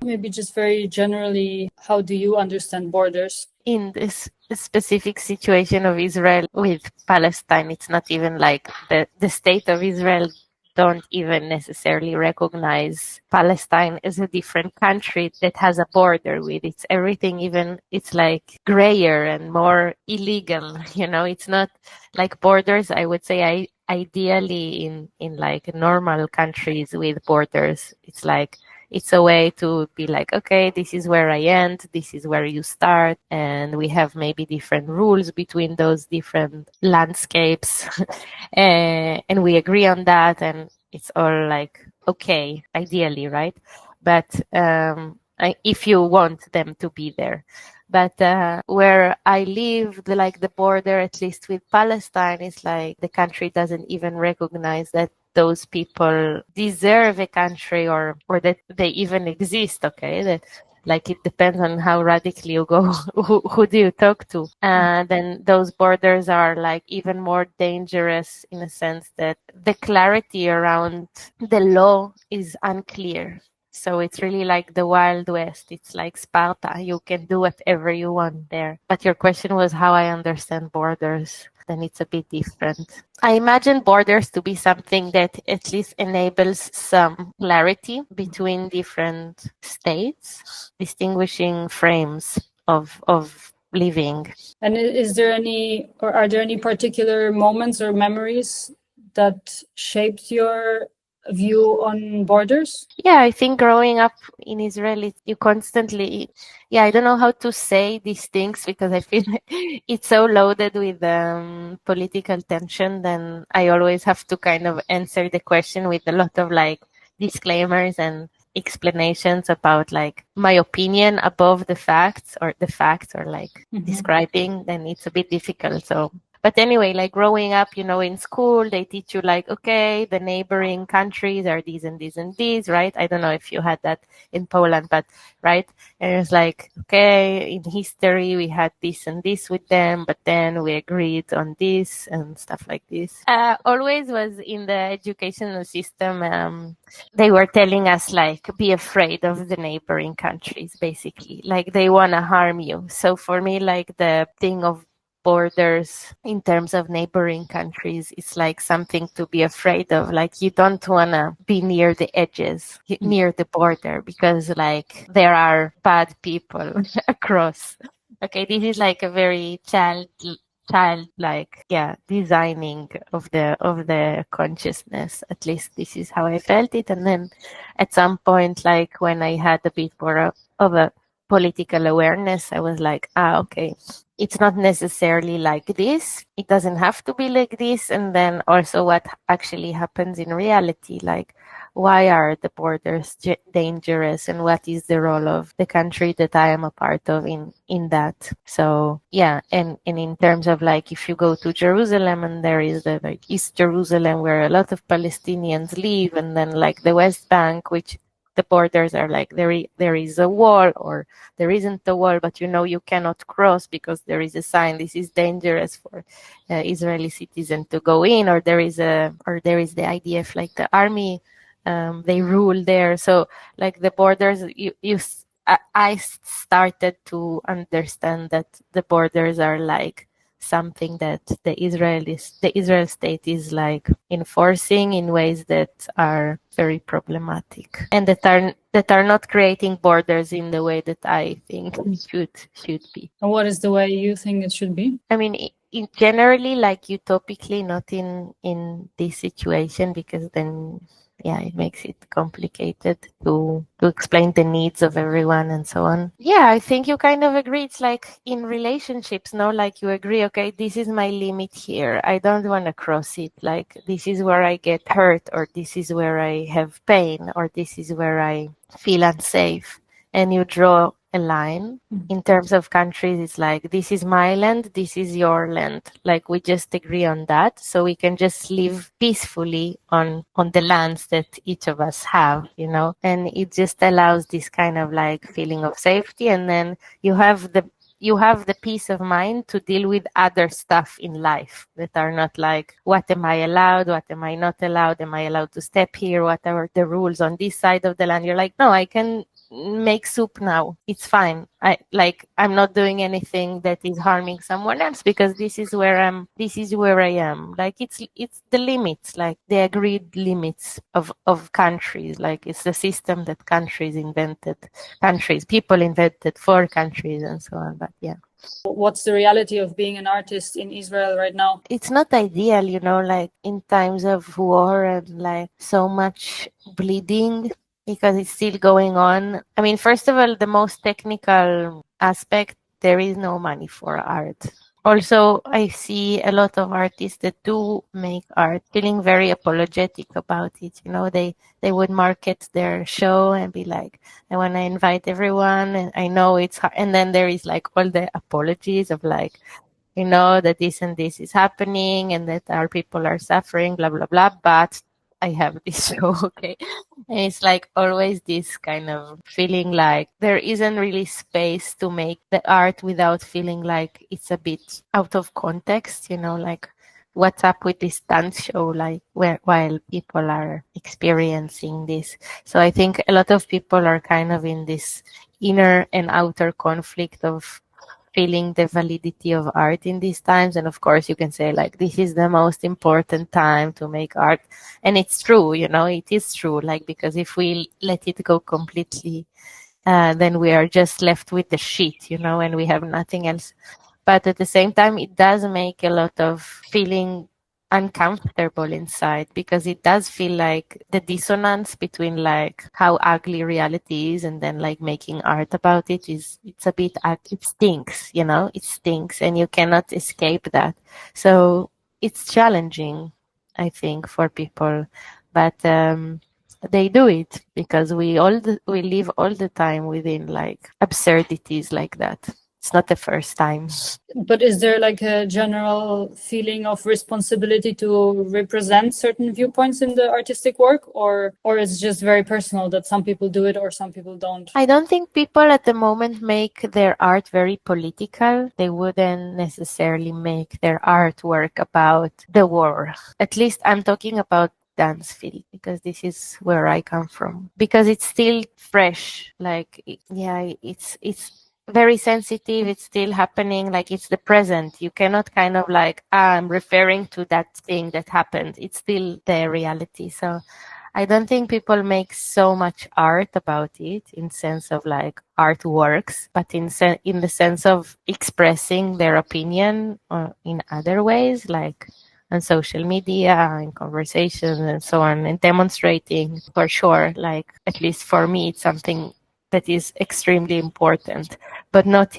maybe just very generally, how do you understand borders? In this specific situation of Israel with Palestine, it's not even like the state of Israel don't even necessarily recognize Palestine as a different country that has a border with it's everything, even it's like grayer and more illegal. It's not like borders. I would say ideally in like normal countries with borders, it's a way to be like, okay, this is where I end, this is where you start, and we have maybe different rules between those different landscapes, and we agree on that, and it's all like, okay, ideally, right? But if you want them to be there. But where I live, the border, at least with Palestine, is like the country doesn't even recognize that those people deserve a country or that they even exist. Okay, that like it depends on how radically you go. Who do you talk to? Then those borders are like even more dangerous in a sense that the clarity around the law is unclear. So it's really like the Wild West. It's like Sparta. You can do whatever you want there. But your question was how I understand borders. Then it's a bit different. I imagine borders to be something that at least enables some clarity between different states, distinguishing frames of living. And is there any, or are there any particular moments or memories that shaped your view on borders? Yeah, I think growing up in Israel, you constantly, I don't know how to say these things because I feel it's so loaded with political tension. Then I always have to kind of answer the question with a lot of like disclaimers and explanations about like my opinion above the facts or like describing. Then it's a bit difficult. So. But anyway, like growing up, in school, they teach you like, okay, the neighboring countries are these and these and these, right? I don't know if you had that in Poland, but right. And it's like, okay, in history, we had this and this with them, but then we agreed on this and stuff like this. Always was in the educational system. They were telling us like, be afraid of the neighboring countries, basically. Like they want to harm you. So for me, like the thing of borders in terms of neighboring countries, it's like something to be afraid of. Like you don't want to be near the edges, near the border, because like there are bad people across. Okay, this is like a very childlike designing of the consciousness. At least this is how I felt it. And then at some point, like when I had a bit more of a political awareness, I was like, okay, it's not necessarily like this. It doesn't have to be like this. And then also what actually happens in reality, like why are the borders dangerous and what is the role of the country that I am a part of in that. So yeah, and in terms of like if you go to Jerusalem and there is the like East Jerusalem where a lot of Palestinians live, and then like the West Bank, which the borders are like there is a wall or there isn't a wall, but you cannot cross because there is a sign, this is dangerous for Israeli citizen to go in, or there is the IDF, like the army, they rule there. So like the borders, I started to understand that the borders are like something that the Israel state is like enforcing in ways that are very problematic and that are not creating borders in the way that I think should be. And what is the way you think it should be? I mean, generally, like utopically, not in this situation, because then it makes it complicated to explain the needs of everyone and so on. Yeah, I think you kind of agree. It's like in relationships, no? Like you agree, okay, this is my limit here. I don't want to cross it. Like this is where I get hurt, or this is where I have pain, or this is where I feel unsafe. And you draw a line. In terms of countries, it's like, this is my land, this is your land. Like we just agree on that, so we can just live peacefully on the lands that each of us have, and it just allows this kind of like feeling of safety. And then you have the peace of mind to deal with other stuff in life that are not like, what am I allowed? What am I not allowed? Am I allowed to step here? What are the rules on this side of the land? You're like, no, I can make soup now. It's fine. I'm not doing anything that is harming someone else because this is where I am. Like it's the limits, like the agreed limits of countries. Like it's the system that people invented for countries and so on. But yeah. What's the reality of being an artist in Israel right now? It's not ideal, like in times of war and like so much bleeding because it's still going on. I mean, first of all, the most technical aspect, there is no money for art. Also, I see a lot of artists that do make art feeling very apologetic about it. They would market their show and be like, I want to invite everyone and I know it's hard. And then there is like all the apologies of like, that this and this is happening and that our people are suffering, blah, blah, blah. But I have this show, okay? And it's like always this kind of feeling like there isn't really space to make the art without feeling like it's a bit out of context, like what's up with this dance show, like while people are experiencing this. So I think a lot of people are kind of in this inner and outer conflict of feeling the validity of art in these times. And of course, you can say like, this is the most important time to make art. And it's true, it is true. Like, because if we let it go completely, then we are just left with the shit, and we have nothing else. But at the same time, it does make a lot of feeling uncomfortable inside because it does feel like the dissonance between like how ugly reality is and then like making art about it's a bit, it stinks, it stinks and you cannot escape that. So it's challenging, I think, for people, but they do it because we live all the time within like absurdities like that. It's not the first time. But is there like a general feeling of responsibility to represent certain viewpoints in the artistic work, or it's just very personal that some people do it or some people don't? I don't think people at the moment make their art very political. They wouldn't necessarily make their artwork about the war. At least I'm talking about dance field because this is where I come from. Because it's still fresh. Like, it's very sensitive. It's still happening. Like it's the present. You cannot kind of like, I'm referring to that thing that happened. It's still the reality. So I don't think people make so much art about it in sense of like artworks, but in the sense of expressing their opinion in other ways, like on social media, in conversations and so on, and demonstrating for sure. Like, at least for me, it's something that is extremely important, but not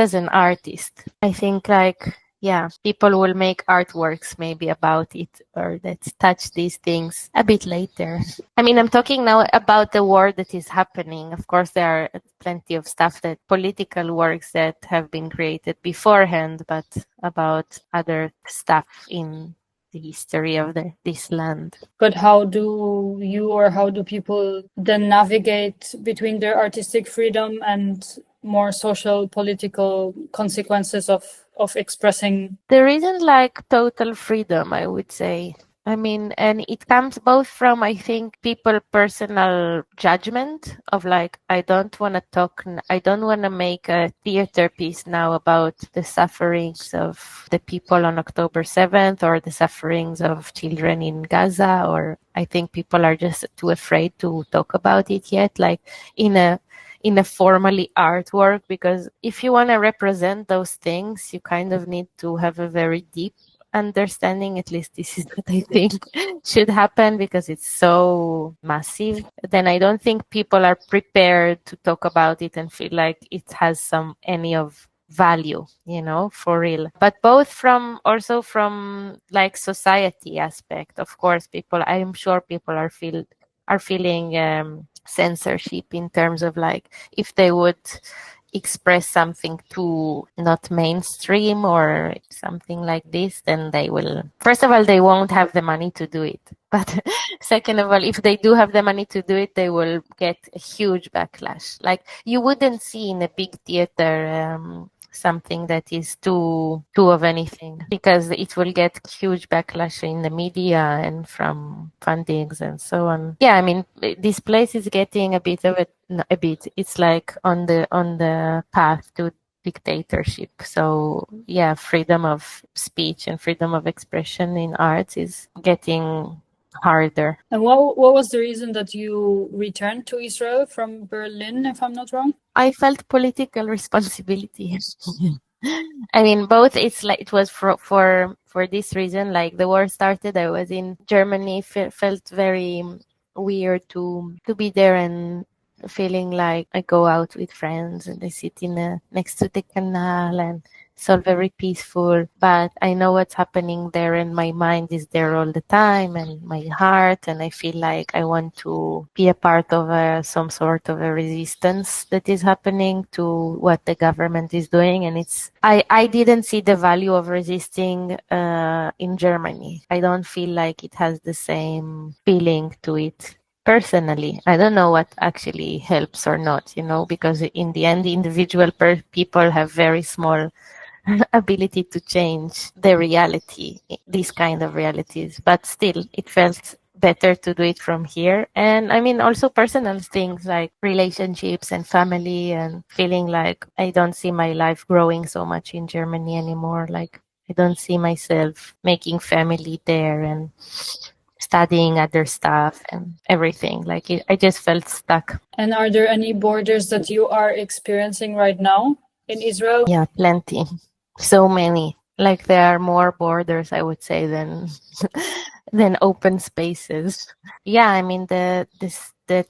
as an artist. I think like, yeah, people will make artworks maybe about it or that touch these things a bit later. I mean, I'm talking now about the war that is happening. Of course, there are plenty of stuff that political works that have been created beforehand, but about other stuff in the history of this land. But how do people then navigate between their artistic freedom and more social political consequences of expressing? There isn't like total freedom, I would say. I mean, and it comes both from, I think, people personal judgment of like, I don't want to make a theater piece now about the sufferings of the people on October 7th or the sufferings of children in Gaza, or I think people are just too afraid to talk about it yet, like in a formally artwork, because if you want to represent those things, you kind of need to have a very deep understanding. At least this is what I think should happen because it's so massive. Then I don't think people are prepared to talk about it and feel like it has any of value, for real. But also from like society aspect, of course, I'm sure people are feeling censorship in terms of like, if they would express something too not mainstream or something like this, then first of all, they won't have the money to do it. But second of all, if they do have the money to do it, they will get a huge backlash. Like, you wouldn't see in a big theater something that is too of anything, because it will get huge backlash in the media and from fundings and so on. Yeah, I mean, this place is getting a bit of a bit. It's like on the path to dictatorship. So yeah, freedom of speech and freedom of expression in arts is getting harder. And what was the reason that you returned to Israel from Berlin, if I'm not wrong? I felt political responsibility. I mean, both. It's like it was for this reason. Like the war started, I was in Germany. Felt very weird to be there and feeling like I go out with friends and I sit next to the canal and it's all very peaceful. But I know what's happening there, and my mind is there all the time, and my heart, and I feel like I want to be a part of some sort of a resistance that is happening to what the government is doing. And I didn't see the value of resisting in Germany. I don't feel like it has the same feeling to it. Personally, I don't know what actually helps or not, because in the end, individual people have very small ability to change the reality, these kind of realities. But still, it felt better to do it from here. And I mean, also personal things like relationships and family, and feeling like I don't see my life growing so much in Germany anymore. Like I don't see myself making family there and studying other stuff and everything. Like I just felt stuck. And are there any borders that you are experiencing right now in Israel? Yeah, plenty. So many. Like there are more borders, I would say, than than open spaces. Yeah, I mean the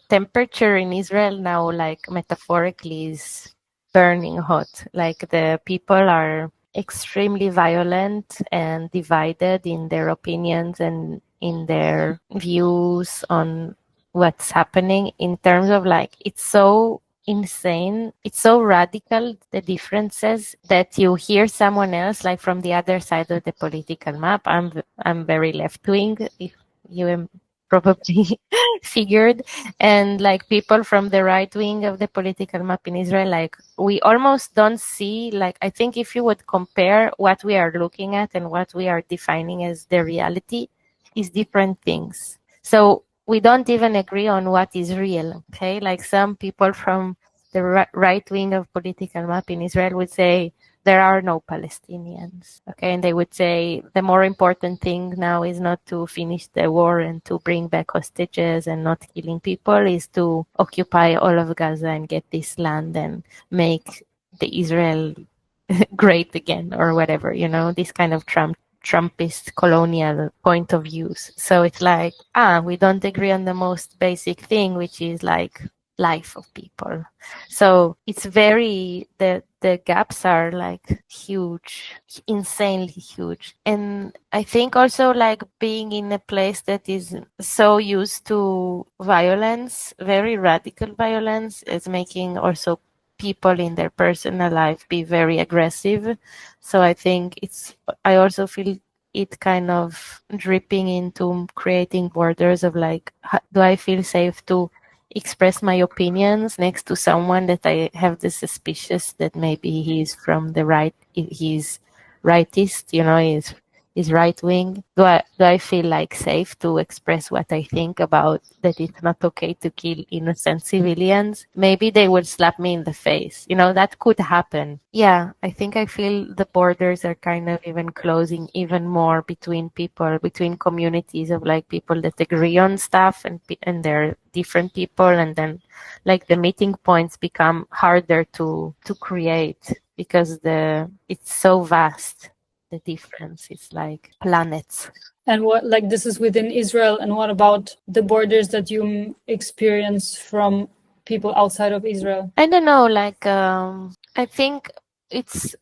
temperature in Israel now, like metaphorically, is burning hot. Like the people are extremely violent and divided in their opinions and in their views on what's happening, in terms of like it's so insane, it's so radical, the differences, that you hear someone else like from the other side of the political map. I'm very left wing, if you probably figured, and like people from the right wing of the political map in Israel, like we almost don't see, like I think if you would compare what we are looking at and what we are defining as the reality, is different things. So we don't even agree on what is real. Okay, like some people from the right wing of political map in Israel would say there are no Palestinians. Okay, and they would say the more important thing now is not to finish the war and to bring back hostages and not killing people, is to occupy all of Gaza and get this land and make the Israel great again, or whatever, this kind of Trumpist colonial point of views. So it's like, we don't agree on the most basic thing, which is like life of people. So it's the gaps are like huge, insanely huge. And I think also like being in a place that is so used to violence, very radical violence, is making also people in their personal life be very aggressive. So I think I also feel it kind of dripping into creating borders of like, do I feel safe to express my opinions next to someone that I have the suspicious that maybe he's from the right, he's rightist, is right wing? Do I feel like safe to express what I think about that it's not okay to kill innocent civilians? Maybe they will slap me in the face. That could happen. Yeah, I think I feel the borders are kind of even closing even more between people, between communities of like people that agree on stuff and they're different people, and then like the meeting points become harder to create because it's so vast. The difference is like planets. And what, like, this is within Israel, and what about the borders that you experience from people outside of Israel? I don't know, like I think it's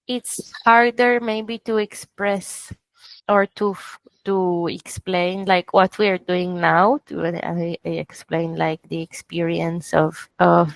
harder maybe to express or to explain like what we are doing now. I explain like the experience of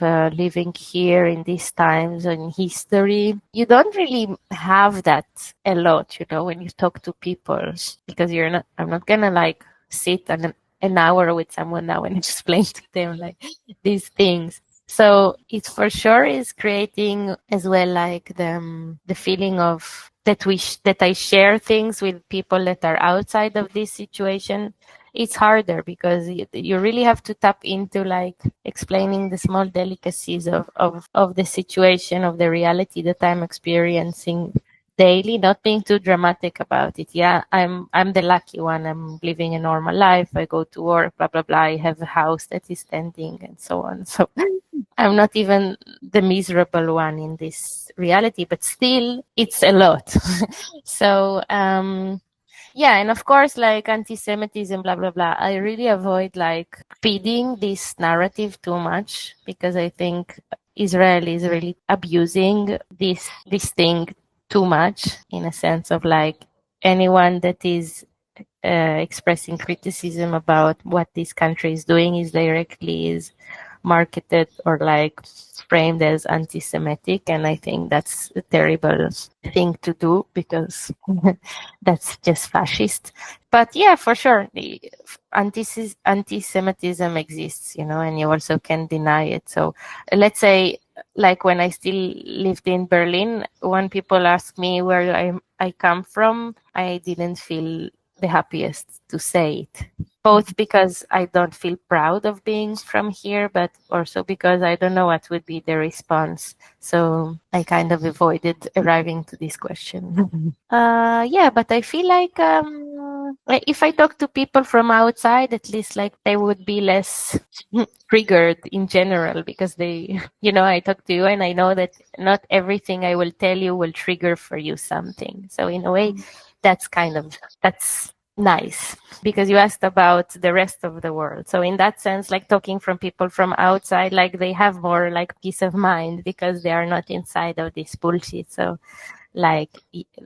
living here in these times and history. You don't really have that a lot, when you talk to people, because I'm not gonna like sit an hour with someone now and explain to them like these things. So it for sure is creating as well like the feeling of that I share things with people that are outside of this situation. It's harder because you really have to tap into like explaining the small delicacies of the situation, of the reality that I'm experiencing daily, not being too dramatic about it. Yeah, I'm the lucky one. I'm living a normal life. I go to work, blah blah blah. I have a house that is standing and so on. So I'm not even the miserable one in this reality, but still it's a lot. So, yeah, and of course, like anti-Semitism, blah, blah, blah. I really avoid like feeding this narrative too much because I think Israel is really abusing this thing too much in a sense of like anyone that is expressing criticism about what this country is doing is marketed or like framed as anti-Semitic, and I think that's a terrible thing to do because that's just fascist. But yeah, for sure, the anti-Semitism exists, and you also can't deny it. So let's say, like when I still lived in Berlin, when people ask me where I come from, I didn't feel the happiest to say it, both because I don't feel proud of being from here, but also because I don't know what would be the response. So I kind of avoided arriving to this question. Yeah, but I feel like if I talk to people from outside, at least like they would be less triggered in general because I talk to you and I know that not everything I will tell you will trigger for you something. So in a way, that's nice because you asked about the rest of the world. So in that sense, like talking from people from outside, like they have more like peace of mind because they are not inside of this bullshit. So like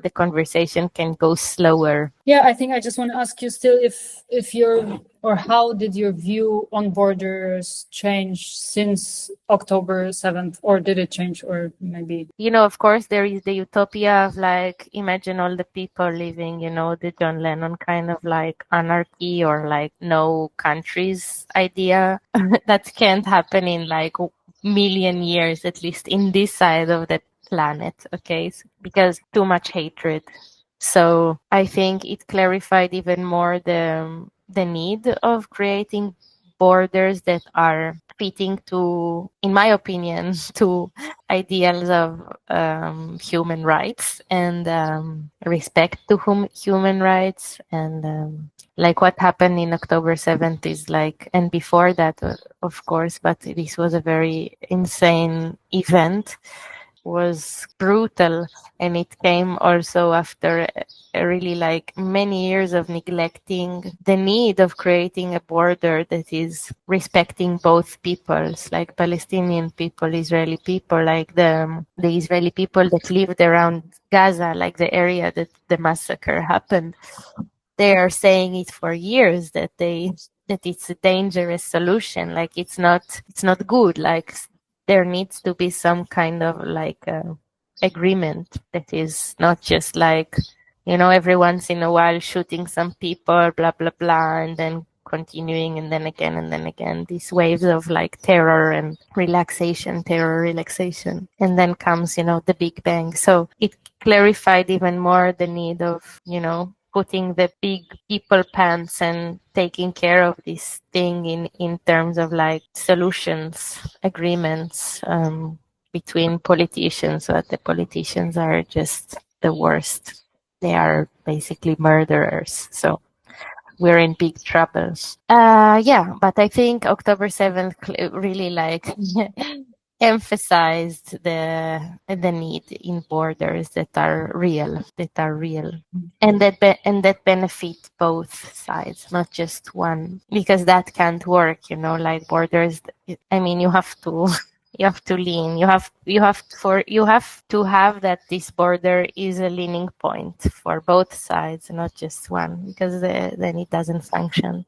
the conversation can go slower. Yeah, I think I just want to ask you still if your or how did your view on borders change since October 7th, or did it change, or maybe? Of course, there is the utopia of like imagine all the people living, the John Lennon kind of like anarchy or like no countries idea. That can't happen in like million years, at least in this side of the planet, okay? Because too much hatred. So I think it clarified even more the need of creating borders that are fitting to, in my opinion, to ideals of human rights and respect to human rights. And like what happened in October 7th is like, and before that, of course, but this was a very insane event, was brutal, and it came also after really like many years of neglecting the need of creating a border that is respecting both peoples, like Palestinian people, Israeli people, like the Israeli people that lived around Gaza, like the area that the massacre happened. They are saying it for years that it's a dangerous solution, like it's not good, like there needs to be some kind of like agreement that is not just like every once in a while shooting some people, blah blah blah, and then continuing and then again these waves of like terror and terror relaxation, and then comes the big bang. So it clarified even more the need of putting the big people pants and taking care of this thing in terms of like solutions, agreements between politicians, but the politicians are just the worst. They are basically murderers. So we're in big trouble. Yeah, but I think October 7th really like emphasized the need in borders that are real, and that benefit both sides, not just one, because that can't work, like borders. I mean, you have to lean. You have to have that this border is a leaning point for both sides, not just one, because then it doesn't function.